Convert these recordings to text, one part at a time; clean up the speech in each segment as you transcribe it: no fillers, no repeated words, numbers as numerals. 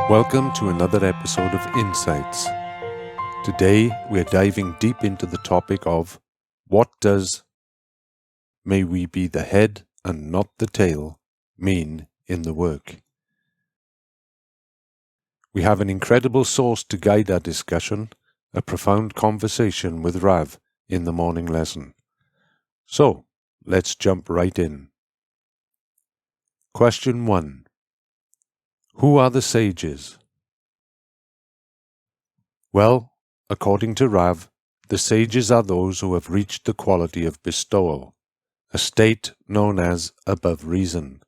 Welcome to another episode of Insights. Today we're diving deep into the topic of what does "may we be the head and not the tail" mean in the work. We have an incredible source to guide our discussion, a profound conversation with Rav in the morning lesson. So, let's jump right in. Question 1. Who are the sages? Well, according to Rav, the sages are those who have reached the quality of bestowal, a state known as above reason.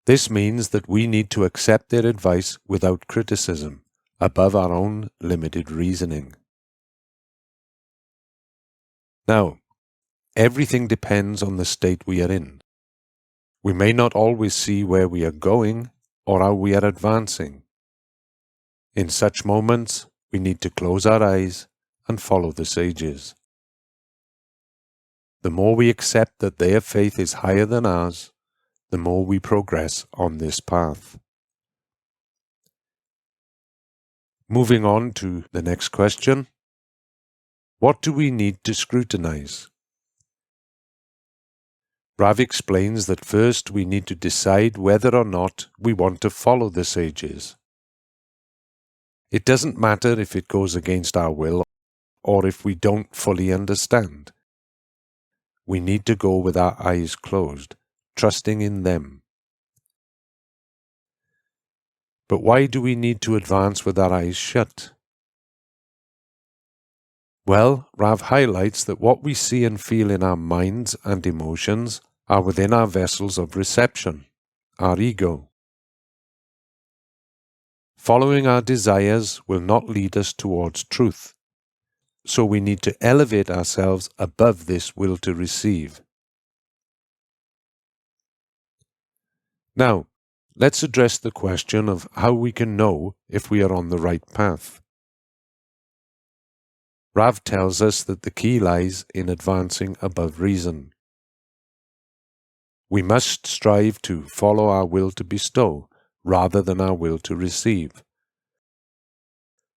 This means that we need to accept their advice without criticism, above our own limited reasoning. Now, everything depends on the state we are in. We may not always see where we are going or how we are advancing. In such moments, we need to close our eyes and follow the sages. The more we accept that their faith is higher than ours, the more we progress on this path. Moving on to the next question. What do we need to scrutinize? Rav explains that first we need to decide whether or not we want to follow the sages. It doesn't matter if it goes against our will or if we don't fully understand. We need to go with our eyes closed, trusting in them. But why do we need to advance with our eyes shut? Well, Rav highlights that what we see and feel in our minds and emotions are within our vessels of reception, our ego. Following our desires will not lead us towards truth, so we need to elevate ourselves above this will to receive. Now, let's address the question of how we can know if we are on the right path. Rav tells us that the key lies in advancing above reason. We must strive to follow our will to bestow rather than our will to receive.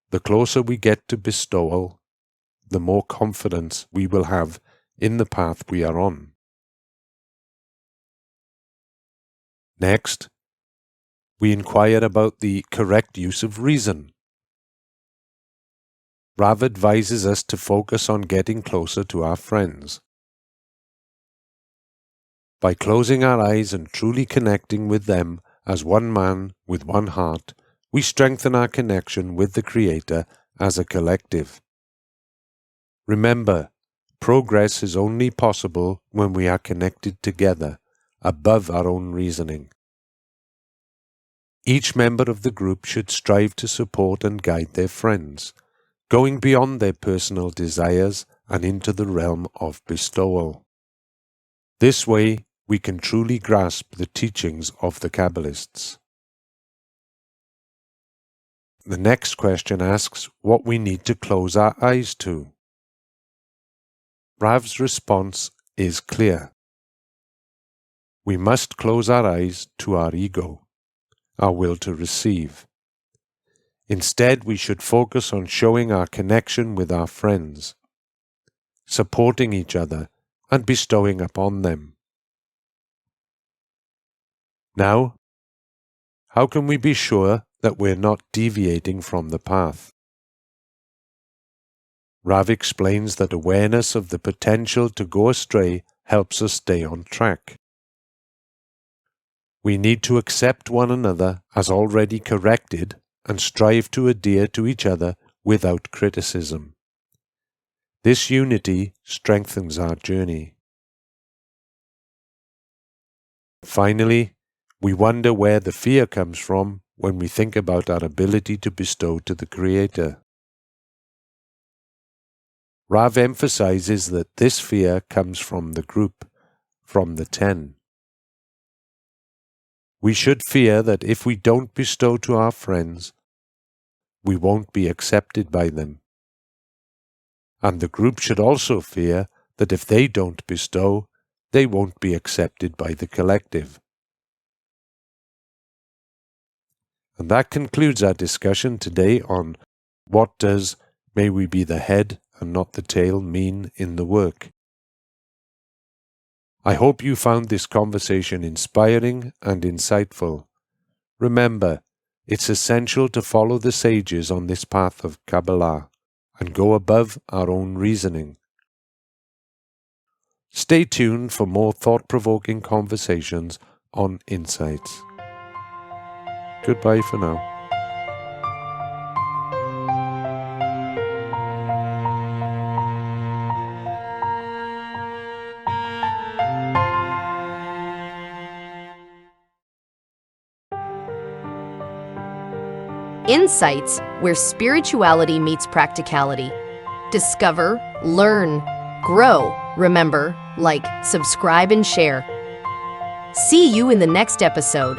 The closer we get to bestowal, the more confidence we will have in the path we are on. Next, we inquire about the correct use of reason. Rav advises us to focus on getting closer to our friends. By closing our eyes and truly connecting with them as one man with one heart, we strengthen our connection with the Creator as a collective. Remember, progress is only possible when we are connected together, above our own reasoning. Each member of the group should strive to support and guide their friends, going beyond their personal desires and into the realm of bestowal. This way, we can truly grasp the teachings of the Kabbalists. The next question asks what we need to close our eyes to. Rav's response is clear. We must close our eyes to our ego, our will to receive. Instead, we should focus on showing our connection with our friends, supporting each other, and bestowing upon them. Now, how can we be sure that we're not deviating from the path? Rav explains that awareness of the potential to go astray helps us stay on track. We need to accept one another as already corrected and strive to adhere to each other without criticism. This unity strengthens our journey. Finally, we wonder where the fear comes from when we think about our ability to bestow to the Creator. Rav emphasizes that this fear comes from the group, from the 10. We should fear that if we don't bestow to our friends, we won't be accepted by them. And the group should also fear that if they don't bestow, they won't be accepted by the collective. And that concludes our discussion today on what does "may we be the head and not the tail" mean in the work. I hope you found this conversation inspiring and insightful. Remember, it's essential to follow the sages on this path of Kabbalah and go above our own reasoning. Stay tuned for more thought-provoking conversations on Insights. Goodbye for now. Insights, where spirituality meets practicality. Discover, learn, grow. Remember, like, subscribe, and share. See you in the next episode.